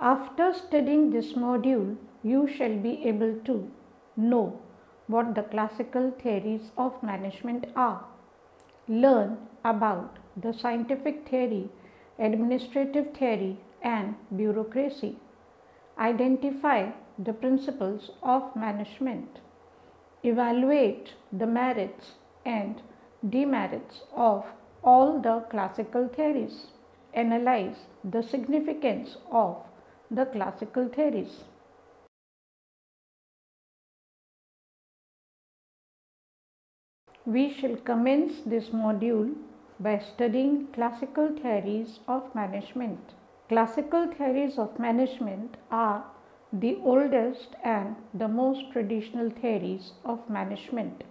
After studying this module, you shall be able to know what the classical theories of management are, learn about the scientific theory, administrative theory, and bureaucracy, identify the principles of management, evaluate the merits and demerits of all the classical theories, analyze the significance of the classical theories. We shall commence this module by studying classical theories of management. Classical theories of management are the oldest and the most traditional theories of management.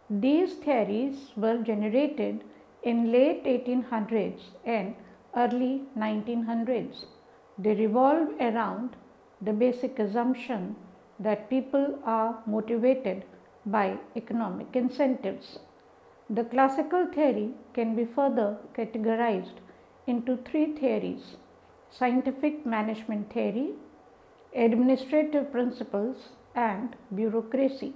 These theories were generated in late 1800s and early 1900s. They revolve around the basic assumption that people are motivated by economic incentives. The classical theory can be further categorized into three theories: scientific management theory, administrative principles, and bureaucracy.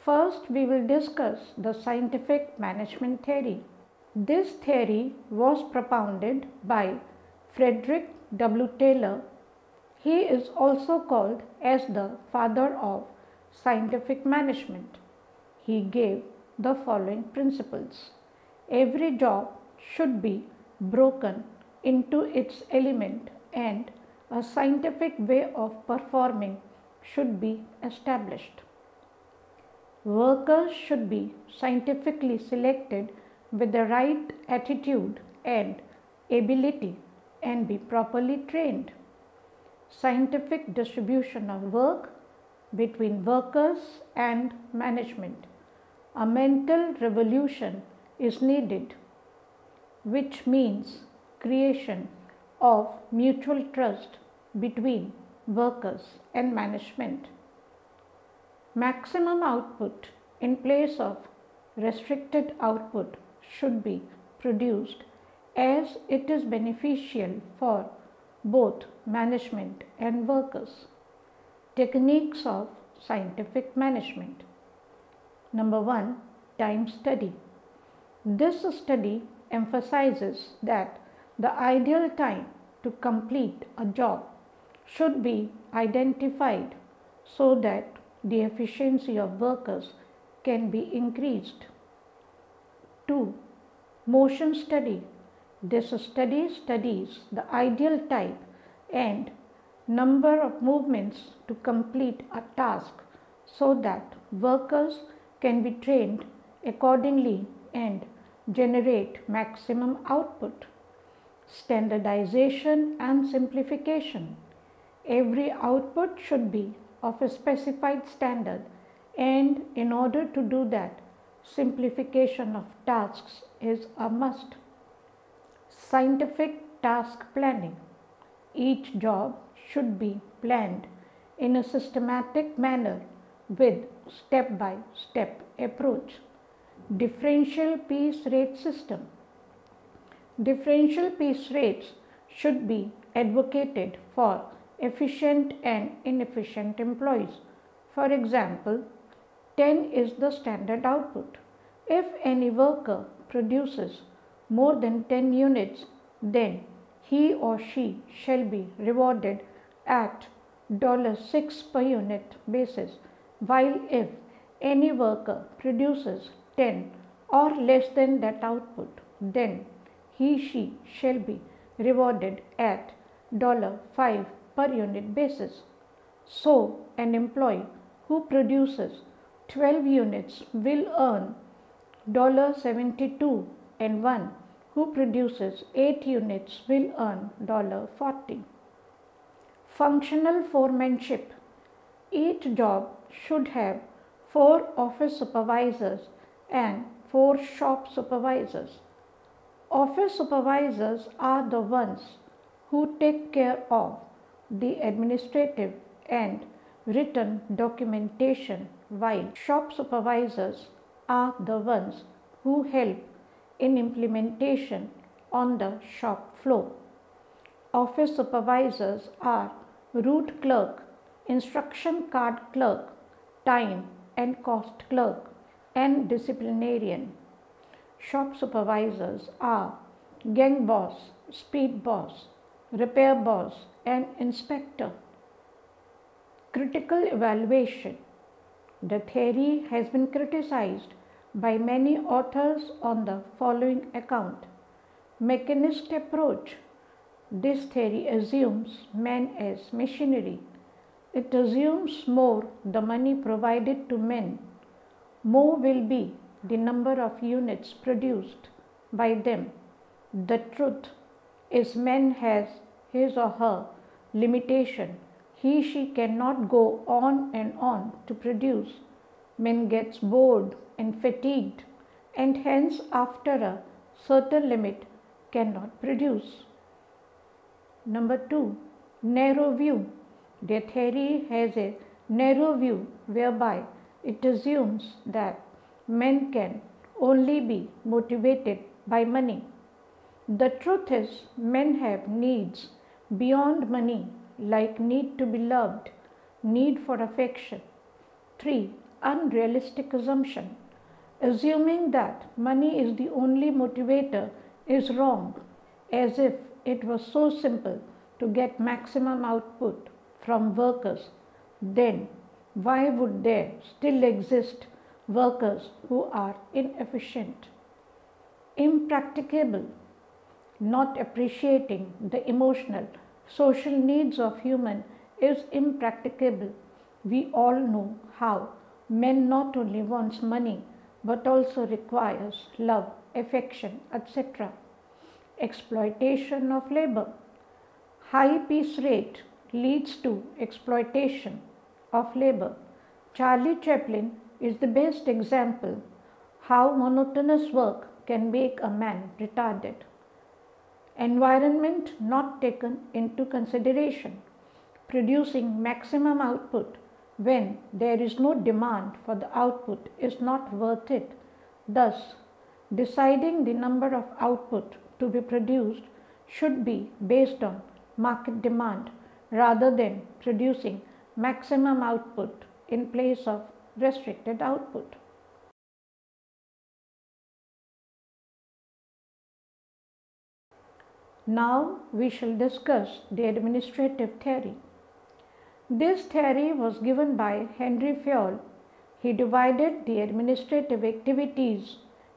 First, we will discuss the scientific management theory. This theory was propounded by Frederick W. Taylor. He is also called as the father of scientific management. He gave the following principles. Every job should be broken into its element and a scientific way of performing should be established. Workers should be scientifically selected with the right attitude and ability and be properly trained. Scientific distribution of work between workers and management. A mental revolution is needed, which means creation of mutual trust between workers and management. Maximum output in place of restricted output should be produced as it is beneficial for both management and workers. Techniques of scientific management. Number 1. Time study. This study emphasizes that the ideal time to complete a job should be identified so that the efficiency of workers can be increased. 2. Motion study. This study studies the ideal type and number of movements to complete a task so that workers can be trained accordingly and generate maximum output. Standardization and simplification. Every output should be of a specified standard, and in order to do that, simplification of tasks is a must. Scientific task planning. Each job should be planned in a systematic manner with step-by-step approach. Differential piece rate system. Differential piece rates should be advocated for efficient and inefficient employees. For example, 10 is the standard output. If any worker produces more than 10 units, then he or she shall be rewarded at $6 per unit basis, while if any worker produces 10 or less than that output, then he/she shall be rewarded at $5 per unit basis. So, an employee who produces 12 units will earn $72 and one who produces 8 units will earn $40. Functional foremanship. Each job should have 4 office supervisors and 4 shop supervisors. Office supervisors are the ones who take care of the administrative and written documentation, while shop supervisors are the ones who help in implementation on the shop floor. Office supervisors are route clerk, instruction card clerk, time and cost clerk, and disciplinarian. Shop supervisors are gang boss, speed boss, repair boss, and inspector. Critical evaluation. The theory has been criticized by many authors on the following account. Mechanist approach. This theory assumes men as machinery. It assumes more the money provided to men, more will be the number of units produced by them. The truth is man has his or her limitation. She cannot go on and on to produce. Man gets bored and fatigued, and hence after a certain limit cannot produce. Number 2, narrow view. The theory has a narrow view whereby it assumes that men can only be motivated by money. The truth is, men have needs beyond money, like need to be loved, need for affection. 3, unrealistic assumption. Assuming that money is the only motivator is wrong, as if it was so simple to get maximum output from workers. Then why would there still exist workers who are inefficient? Impracticable. Not appreciating the emotional, social needs of human is impracticable. We all know how men not only wants money but also requires love, affection, etc. Exploitation of labor. High piece rate leads to exploitation of labor. Charlie Chaplin is the best example how monotonous work can make a man retarded. Environment not taken into consideration. Producing maximum output when there is no demand for the output is not worth it. Thus, deciding the number of output to be produced should be based on market demand rather than producing maximum output in place of restricted output. Now we shall discuss the administrative theory. This theory was given by Henry Fayol. He divided the administrative activities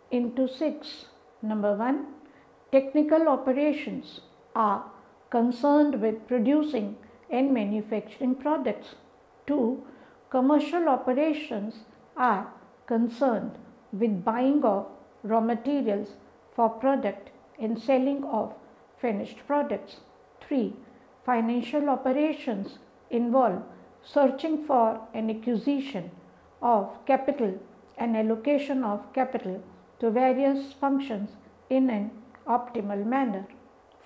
into 6. Number 1, technical operations are concerned with producing and manufacturing products. 2, commercial operations are concerned with buying of raw materials for product and selling of finished products. 3, financial operations involve searching for an acquisition of capital and allocation of capital to various functions in an optimal manner.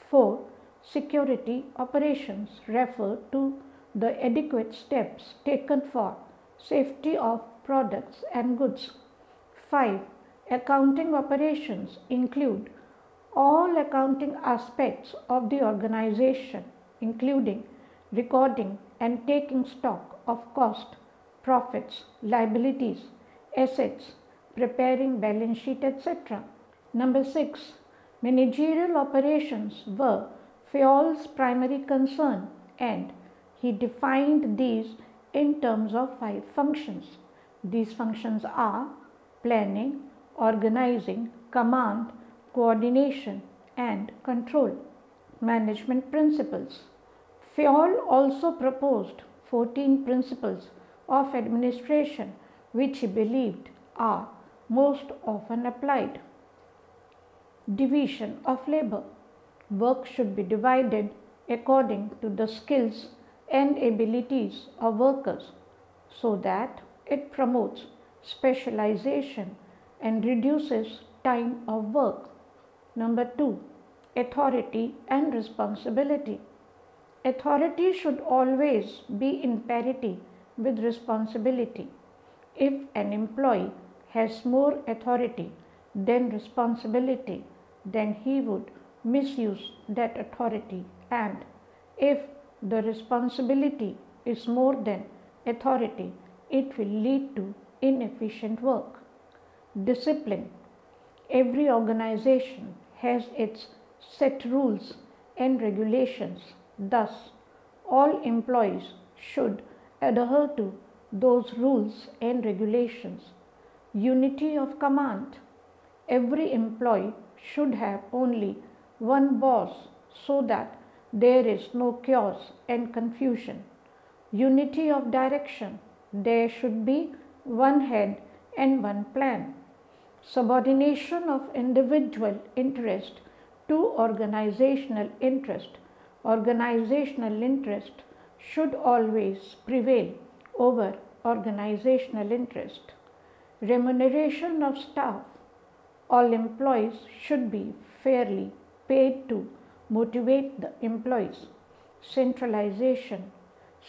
4, security operations refer to the adequate steps taken for safety of products and goods. 5, accounting operations include all accounting aspects of the organization, including recording and taking stock of cost, profits, liabilities, assets, preparing balance sheet, etc. Number 6, managerial operations were Fayol's primary concern, and he defined these in terms of 5 functions. These functions are planning, organizing, command, coordination, and control. Management principles. Fayol also proposed 14 principles of administration which he believed are most often applied. Division of labor. Work should be divided according to the skills and abilities of workers so that it promotes specialization and reduces time of work. Number 2, authority and responsibility. Authority should always be in parity with responsibility. If an employee has more authority, then responsibility, then he would misuse that authority, and if the responsibility is more than authority, it will lead to inefficient work. Discipline. Every organization has its set rules and regulations. Thus, all employees should adhere to those rules and regulations. Unity of command. Every employee should have only one boss so that there is no chaos and confusion. Unity of direction. There should be one head and one plan. Subordination of individual interest to organizational interest. Organizational interest should always prevail over organizational interest. Remuneration of staff. All employees should be fairly paid to motivate the employees. Centralization.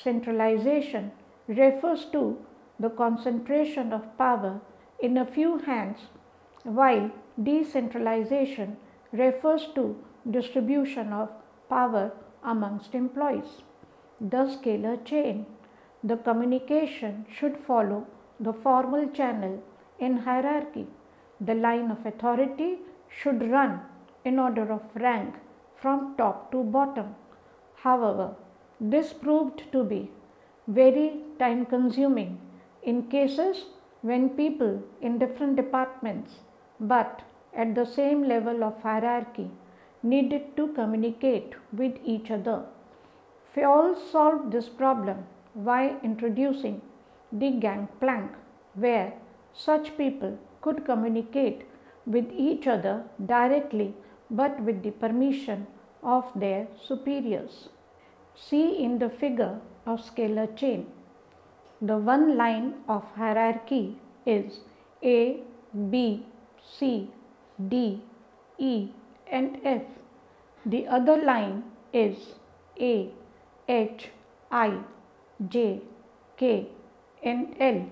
Centralization refers to the concentration of power in a few hands, while decentralization refers to distribution of power amongst employees. The scalar chain. The communication should follow the formal channel in hierarchy. The line of authority should run in order of rank from top to bottom. However, this proved to be very time consuming in cases when people in different departments but at the same level of hierarchy needed to communicate with each other. Fayol solved this problem by introducing the gangplank, where such people could communicate with each other directly but with the permission of their superiors. See in the figure of scalar chain. The one line of hierarchy is A, B, C, D, E and F. The other line is A, H, I, J, K and L.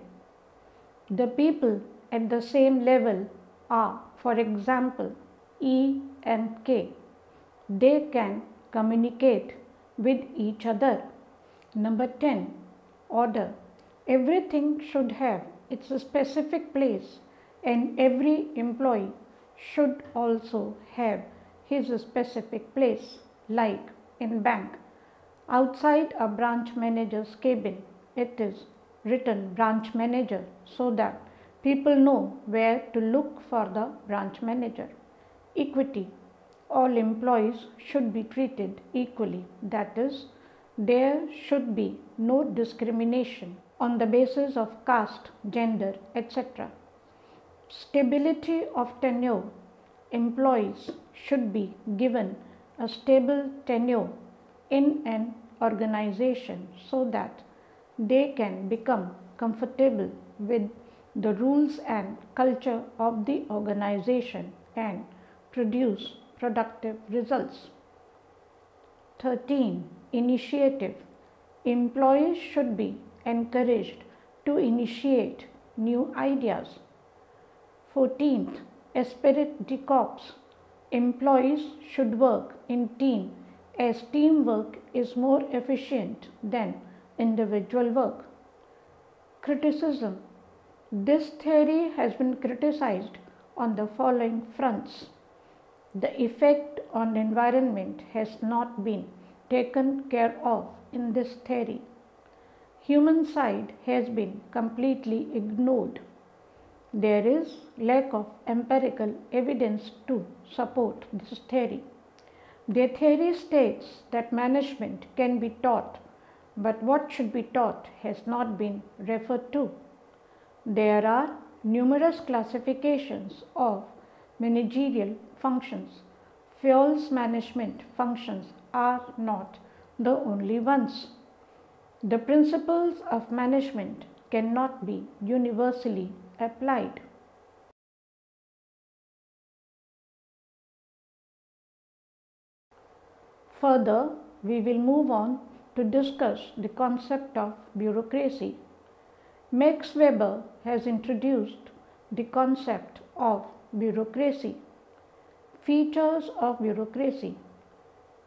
The people at the same level are, for example, E and K. They can communicate with each other. Number 10. Order. Everything should have its specific place, and every employee should also have his specific place, like in bank. Outside a branch manager's cabin, it is written branch manager so that people know where to look for the branch manager. Equity. All employees should be treated equally. That is, there should be no discrimination on the basis of caste, gender, etc. Stability of tenure. Employees should be given a stable tenure in an organization so that they can become comfortable with the rules and culture of the organization and produce productive results. 13. Initiative. Employees should be encouraged to initiate new ideas. 14th. Esprit de corps. Employees should work in team, as teamwork is more efficient than individual work. Criticism. This theory has been criticized on the following fronts. The effect on the environment has not been taken care of in this theory. Human side has been completely ignored. There is lack of empirical evidence to support this theory. The theory states that management can be taught, but what should be taught has not been referred to. There are numerous classifications of managerial functions. Fayol's management functions are not the only ones. The principles of management cannot be universally applied. Further, we will move on to discuss the concept of bureaucracy. Max Weber has introduced the concept of bureaucracy. Features of bureaucracy.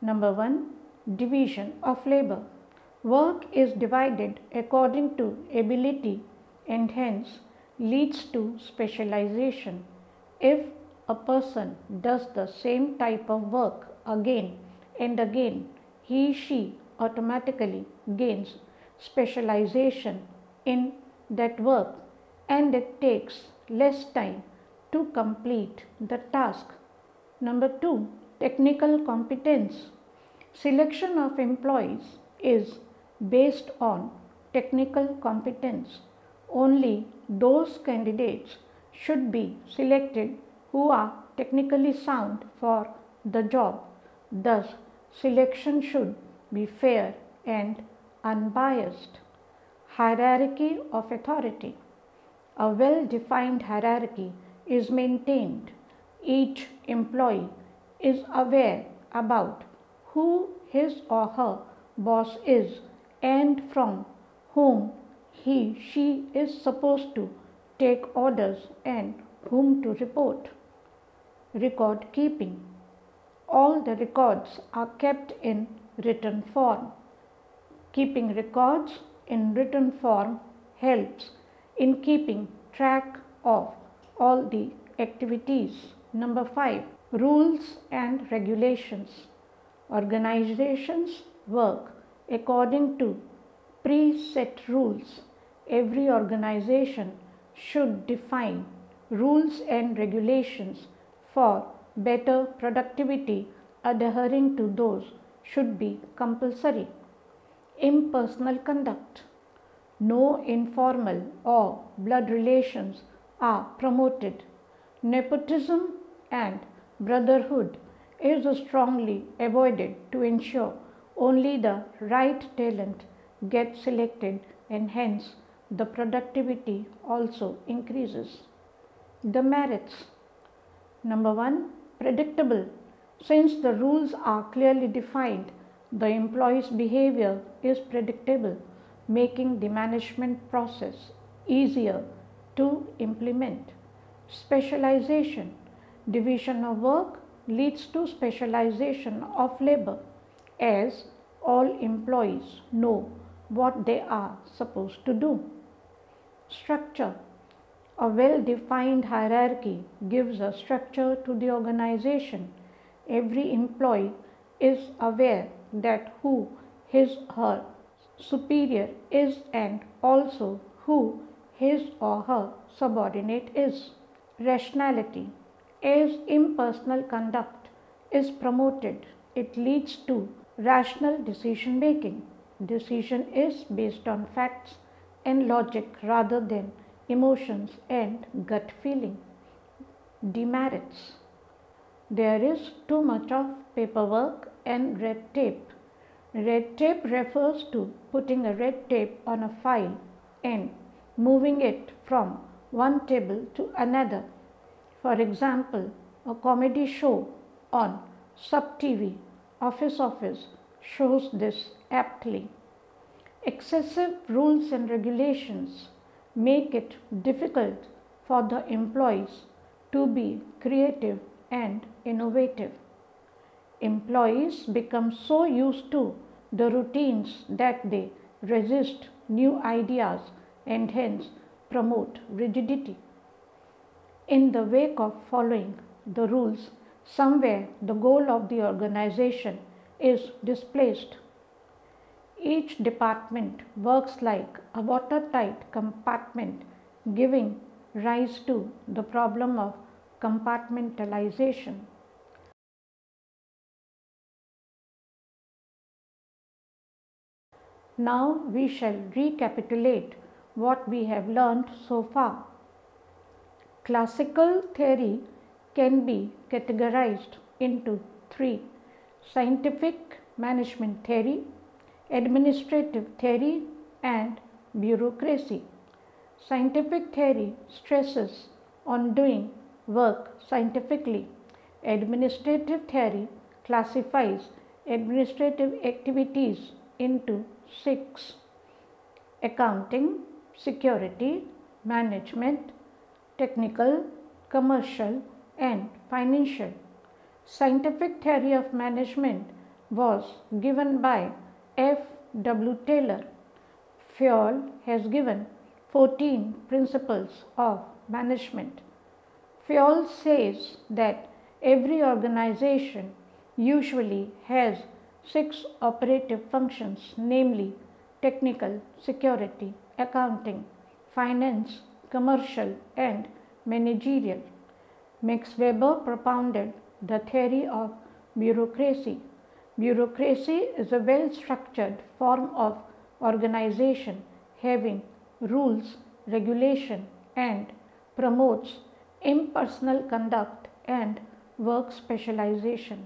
Number 1. Division of labor. Work is divided according to ability and hence leads to specialization. If a person does the same type of work again and again, he/she automatically gains specialization in that work and it takes less time to complete the task. Number 2. Technical competence. Selection of employees is based on technical competence. Only those candidates should be selected who are technically sound for the job. Thus, selection should be fair and unbiased. Hierarchy of authority. A well-defined hierarchy is maintained. Each employee is aware about who his or her boss is and from whom he/she is supposed to take orders and whom to report. Record keeping. All the records are kept in written form. Keeping records in written form helps in keeping track of all the activities. Number 5. Rules and regulations. Organizations work according to preset rules. Every organization should define rules and regulations for better productivity. Adhering to those should be compulsory. Impersonal conduct. No informal or blood relations are promoted. Nepotism and brotherhood is strongly avoided to ensure only the right talent gets selected and hence the productivity also increases. The merits. Number 1. Predictable. Since the rules are clearly defined, the employee's behavior is predictable, making the management process easier to implement. Specialization. Division of work leads to specialization of labor as all employees know what they are supposed to do. Structure. A well-defined hierarchy gives a structure to the organization. Every employee is aware that who his or her superior is and also who his or her subordinate is. Rationality. As impersonal conduct is promoted, it leads to rational decision making. Decision is based on facts and logic rather than emotions and gut feeling. Demerits. There is too much of paperwork and red tape. Red tape refers to putting a red tape on a file and moving it from one table to another. For example, a comedy show on Sub TV, Office shows this aptly. Excessive rules and regulations make it difficult for the employees to be creative and innovative. Employees become so used to the routines that they resist new ideas and hence promote rigidity. In the wake of following the rules, somewhere the goal of the organization is displaced. Each department works like a watertight compartment, giving rise to the problem of compartmentalization. Now we shall recapitulate what we have learned so far. Classical theory can be categorized into 3: scientific management theory, administrative theory, and bureaucracy. Scientific theory stresses on doing work scientifically. Administrative theory classifies administrative activities into 6: accounting, security, management, technical, commercial, and financial. Scientific theory of management was given by F. W. Taylor. Fayol has given 14 principles of management. Fayol says that every organization usually has 6 operative functions, namely technical, security, accounting, finance, commercial, and managerial. Max Weber propounded the theory of bureaucracy. Bureaucracy is a well-structured form of organization having rules, regulation, and promotes impersonal conduct and work specialization.